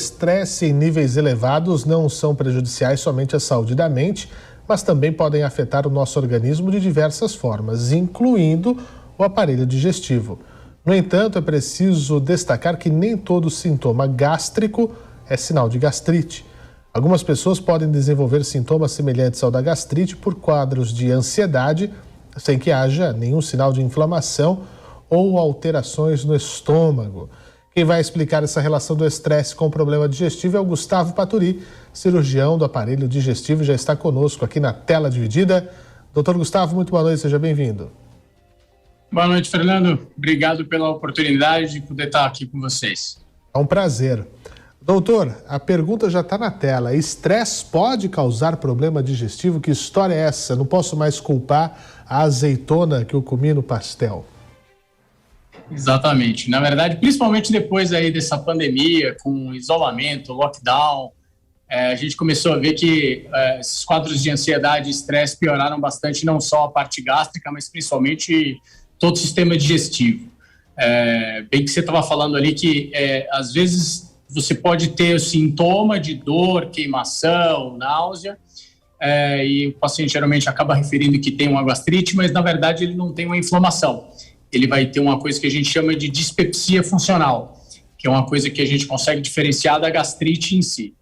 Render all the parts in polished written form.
Estresse em níveis elevados não são prejudiciais somente à saúde da mente, mas também podem afetar o nosso organismo de diversas formas, incluindo o aparelho digestivo. No entanto, é preciso destacar que nem todo sintoma gástrico é sinal de gastrite. Algumas pessoas podem desenvolver sintomas semelhantes ao da gastrite por quadros de ansiedade, sem que haja nenhum sinal de inflamação ou alterações no estômago. Quem vai explicar essa relação do estresse com o problema digestivo é o Gustavo Paturi, cirurgião do aparelho digestivo, já está conosco aqui na tela dividida. Doutor Gustavo, muito boa noite, seja bem-vindo. Boa noite, Fernando. Obrigado pela oportunidade de poder estar aqui com vocês. É um prazer. Doutor, a pergunta já está na tela. Estresse pode causar problema digestivo? Que história é essa? Não posso mais culpar a azeitona que eu comi no pastel. Exatamente. Na verdade, principalmente depois aí dessa pandemia, com isolamento, lockdown, a gente começou a ver que esses quadros de ansiedade e estresse pioraram bastante, não só a parte gástrica, mas principalmente todo o sistema digestivo. Bem que você estava falando ali que, às vezes, você pode ter o sintoma de dor, queimação, náusea, e o paciente geralmente acaba referindo que tem uma gastrite, mas, na verdade, ele não tem uma inflamação. Ele vai ter uma coisa que a gente chama de dispepsia funcional, que é uma coisa que a gente consegue diferenciar da gastrite em si.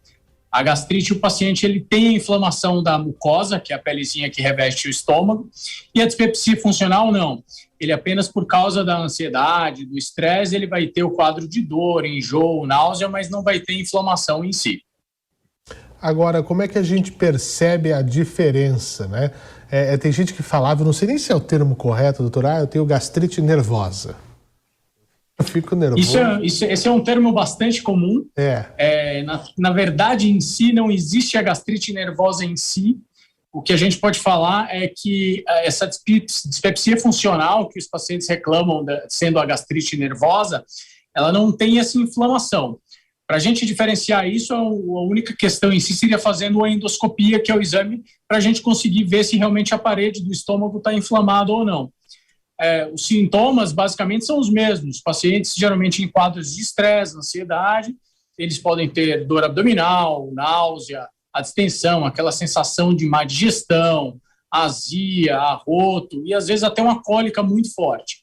A gastrite, o paciente ele tem a inflamação da mucosa, que é a pelezinha que reveste o estômago, e a dispepsia funcional não. Ele apenas por causa da ansiedade, do estresse, ele vai ter o quadro de dor, enjoo, náusea, mas não vai ter inflamação em si. Agora, como é que a gente percebe a diferença, né? Tem gente que falava, não sei nem se é o termo correto, doutor, eu tenho gastrite nervosa. Eu fico nervoso. Esse é um termo bastante comum. Na verdade, em si, não existe a gastrite nervosa em si. O que a gente pode falar é que essa dispepsia funcional que os pacientes reclamam, sendo a gastrite nervosa, ela não tem essa inflamação. Para a gente diferenciar isso, a única questão em si seria fazendo a endoscopia, que é o exame, para a gente conseguir ver se realmente a parede do estômago está inflamada ou não. Os sintomas, basicamente, são os mesmos. Os pacientes, geralmente, em quadros de estresse, ansiedade, eles podem ter dor abdominal, náusea, a distensão, aquela sensação de má digestão, azia, arroto e, às vezes, até uma cólica muito forte.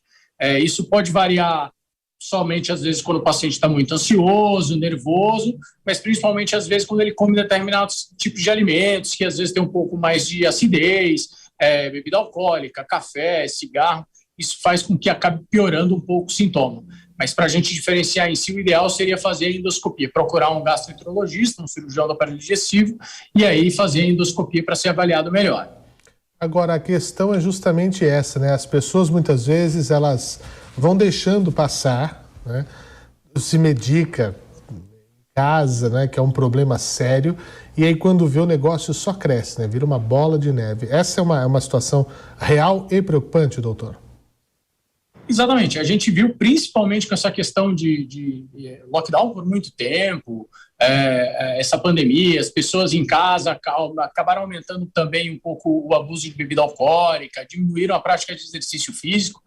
Isso pode variar somente, às vezes, quando o paciente está muito ansioso, nervoso, mas principalmente, às vezes, quando ele come determinados tipos de alimentos, que às vezes tem um pouco mais de acidez, bebida alcoólica, café, cigarro, isso faz com que acabe piorando um pouco o sintoma. Mas para a gente diferenciar em si, o ideal seria fazer a endoscopia, procurar um gastroenterologista, um cirurgião do aparelho digestivo, e aí fazer a endoscopia para ser avaliado melhor. Agora, a questão é justamente essa, né? As pessoas, muitas vezes, elas vão deixando passar, né? Se medica em casa, né? Que é um problema sério, e aí quando vê o negócio só cresce, né? Vira uma bola de neve. Essa é uma situação real e preocupante, doutor? Exatamente. A gente viu principalmente com essa questão de lockdown por muito tempo, essa pandemia, as pessoas em casa acabaram aumentando também um pouco o abuso de bebida alcoólica, diminuíram a prática de exercício físico.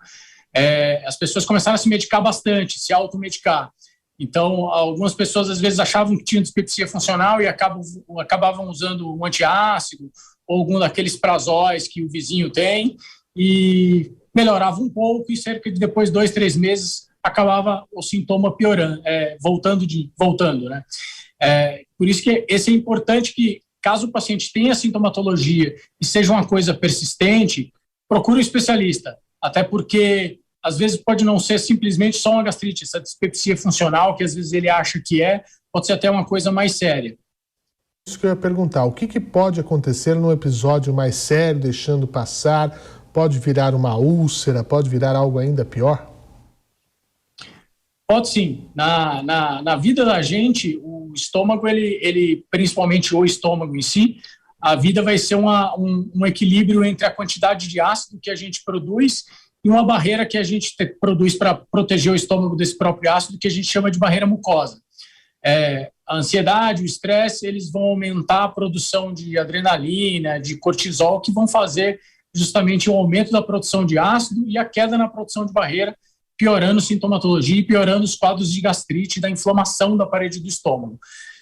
As pessoas começaram a se medicar bastante, se automedicar. Então, algumas pessoas às vezes achavam que tinham dispepsia funcional e acabavam usando um antiácido ou algum daqueles prazóis que o vizinho tem e melhorava um pouco e cerca de depois 2-3 meses acabava o sintoma piorando, voltando, né? Por isso que esse é importante que, caso o paciente tenha sintomatologia e seja uma coisa persistente, procure um especialista, até porque às vezes pode não ser simplesmente só uma gastrite, essa dispepsia funcional que às vezes ele acha que pode ser até uma coisa mais séria. Isso que eu ia perguntar, o que pode acontecer num episódio mais sério, deixando passar? Pode virar uma úlcera, pode virar algo ainda pior? Pode sim. Na vida da gente, o estômago, ele principalmente o estômago em si, a vida vai ser um equilíbrio entre a quantidade de ácido que a gente produz e uma barreira que a gente produz para proteger o estômago desse próprio ácido, que a gente chama de barreira mucosa. A ansiedade, o estresse, eles vão aumentar a produção de adrenalina, de cortisol, que vão fazer justamente o aumento da produção de ácido e a queda na produção de barreira, piorando a sintomatologia e piorando os quadros de gastrite, da inflamação da parede do estômago.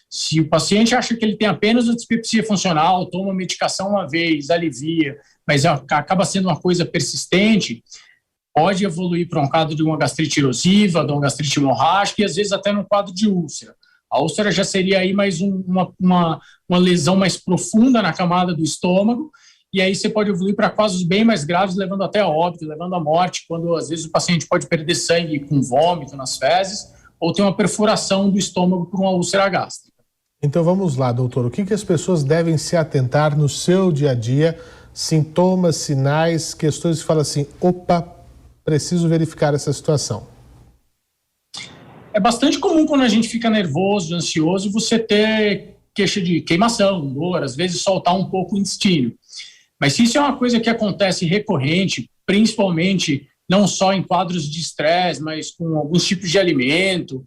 Se o paciente acha que ele tem apenas uma dispepsia funcional, toma medicação uma vez, alivia, mas acaba sendo uma coisa persistente, pode evoluir para um quadro de uma gastrite erosiva, de uma gastrite hemorrágica e às vezes até num quadro de úlcera. A úlcera já seria aí mais uma lesão mais profunda na camada do estômago, e aí você pode evoluir para casos bem mais graves, levando até a óbito, levando à morte, quando às vezes o paciente pode perder sangue com vômito nas fezes, ou ter uma perfuração do estômago por uma úlcera gástrica. Então vamos lá, doutor, o que as pessoas devem se atentar no seu dia a dia, sintomas, sinais, questões que falam assim, opa, preciso verificar essa situação? É bastante comum quando a gente fica nervoso, ansioso, você ter queixa de queimação, dor, às vezes soltar um pouco o intestino. Mas se isso é uma coisa que acontece recorrente, principalmente não só em quadros de estresse, mas com alguns tipos de alimento,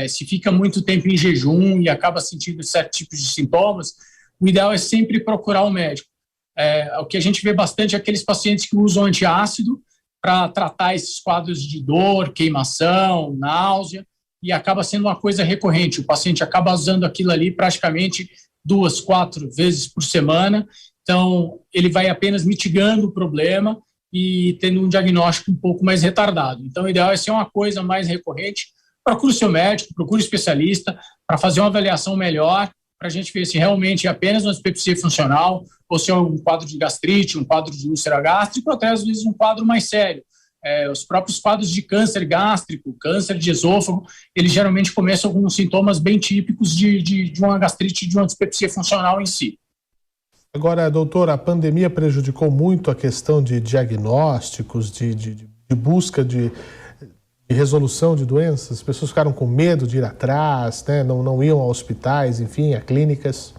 se fica muito tempo em jejum e acaba sentindo certos tipos de sintomas, o ideal é sempre procurar um médico. O que a gente vê bastante é aqueles pacientes que usam antiácido para tratar esses quadros de dor, queimação, náusea, e acaba sendo uma coisa recorrente. O paciente acaba usando aquilo ali praticamente 2, 4 vezes por semana, então ele vai apenas mitigando o problema e tendo um diagnóstico um pouco mais retardado. Então o ideal é ser uma coisa mais recorrente. Procure o seu médico, procure o especialista para fazer uma avaliação melhor, para a gente ver se realmente é apenas uma dispepsia funcional ou se é um quadro de gastrite, um quadro de úlcera gástrica ou até às vezes um quadro mais sério. Os próprios quadros de câncer gástrico, câncer de esôfago, eles geralmente começam com sintomas bem típicos de uma gastrite, de uma dispepsia funcional em si. Agora, doutor, a pandemia prejudicou muito a questão de diagnósticos, de busca de resolução de doenças? As pessoas ficaram com medo de ir atrás, né? Não iam a hospitais, enfim, a clínicas?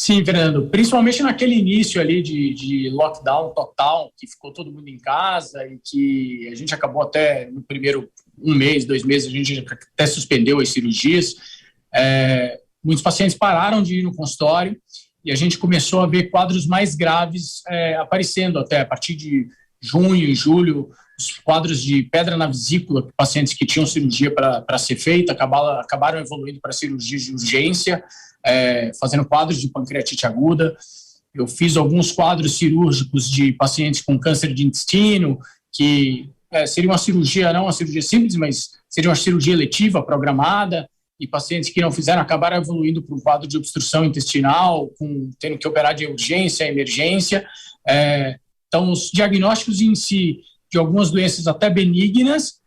Sim, Fernando, principalmente naquele início ali de lockdown total, que ficou todo mundo em casa e que a gente acabou até no primeiro 1 mês, 2 meses, a gente até suspendeu as cirurgias. Muitos pacientes pararam de ir no consultório e a gente começou a ver quadros mais graves aparecendo até a partir de junho e julho, os quadros de pedra na vesícula, pacientes que tinham cirurgia para ser feita, acabaram evoluindo para cirurgias de urgência, fazendo quadros de pancreatite aguda. Eu fiz alguns quadros cirúrgicos de pacientes com câncer de intestino, que seria uma cirurgia, não uma cirurgia simples, mas seria uma cirurgia eletiva, programada, e pacientes que não fizeram acabaram evoluindo para um quadro de obstrução intestinal, tendo que operar de urgência, emergência. Então, os diagnósticos em si de algumas doenças até benignas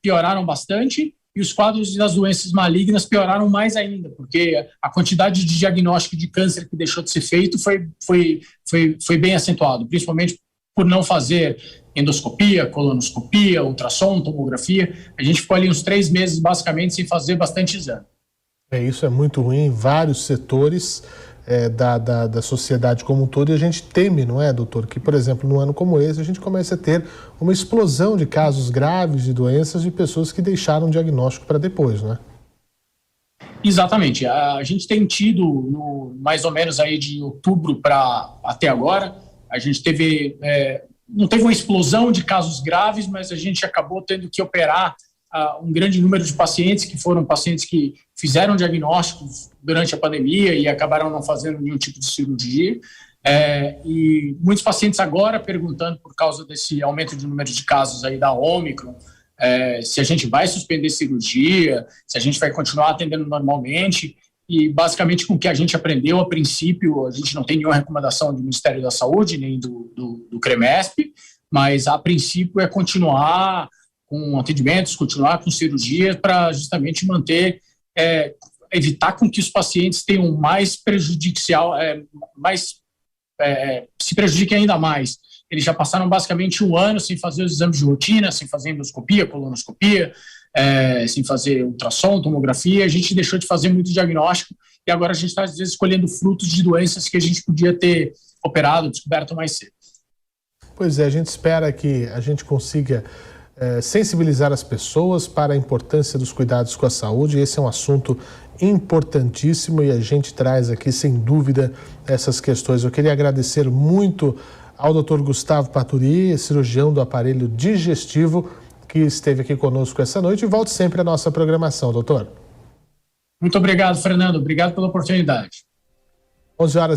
pioraram bastante, e os quadros das doenças malignas pioraram mais ainda, porque a quantidade de diagnóstico de câncer que deixou de ser feito foi bem acentuado, principalmente por não fazer endoscopia, colonoscopia, ultrassom, tomografia. A gente ficou ali uns 3 meses, basicamente, sem fazer bastante exame. Isso é muito ruim em vários setores da sociedade como um todo, e a gente teme, não é, doutor, que, por exemplo, num ano como esse, a gente comece a ter uma explosão de casos graves de doenças de pessoas que deixaram o diagnóstico para depois, não é? Exatamente. A gente tem tido, mais ou menos aí de outubro para até agora, a gente não teve uma explosão de casos graves, mas a gente acabou tendo que operar um grande número de pacientes que foram pacientes que fizeram diagnósticos durante a pandemia e acabaram não fazendo nenhum tipo de cirurgia. E muitos pacientes agora perguntando, por causa desse aumento de número de casos aí da Ômicron, se a gente vai suspender cirurgia, se a gente vai continuar atendendo normalmente. E basicamente com o que a gente aprendeu a princípio, a gente não tem nenhuma recomendação do Ministério da Saúde, nem do CREMESP, mas a princípio é continuar com atendimentos, continuar com cirurgia para justamente manter, evitar com que os pacientes tenham mais prejudicial, se prejudiquem ainda mais. Eles já passaram basicamente 1 ano sem fazer os exames de rotina, sem fazer endoscopia, colonoscopia, sem fazer ultrassom, tomografia. A gente deixou de fazer muito diagnóstico e agora a gente está, às vezes, escolhendo frutos de doenças que a gente podia ter operado, descoberto mais cedo. Pois é, a gente espera que a gente consiga sensibilizar as pessoas para a importância dos cuidados com a saúde. Esse é um assunto importantíssimo e a gente traz aqui, sem dúvida, essas questões. Eu queria agradecer muito ao Dr. Gustavo Paturi, cirurgião do aparelho digestivo, que esteve aqui conosco essa noite, e volte sempre à nossa programação, doutor. Muito obrigado, Fernando. Obrigado pela oportunidade. 11h.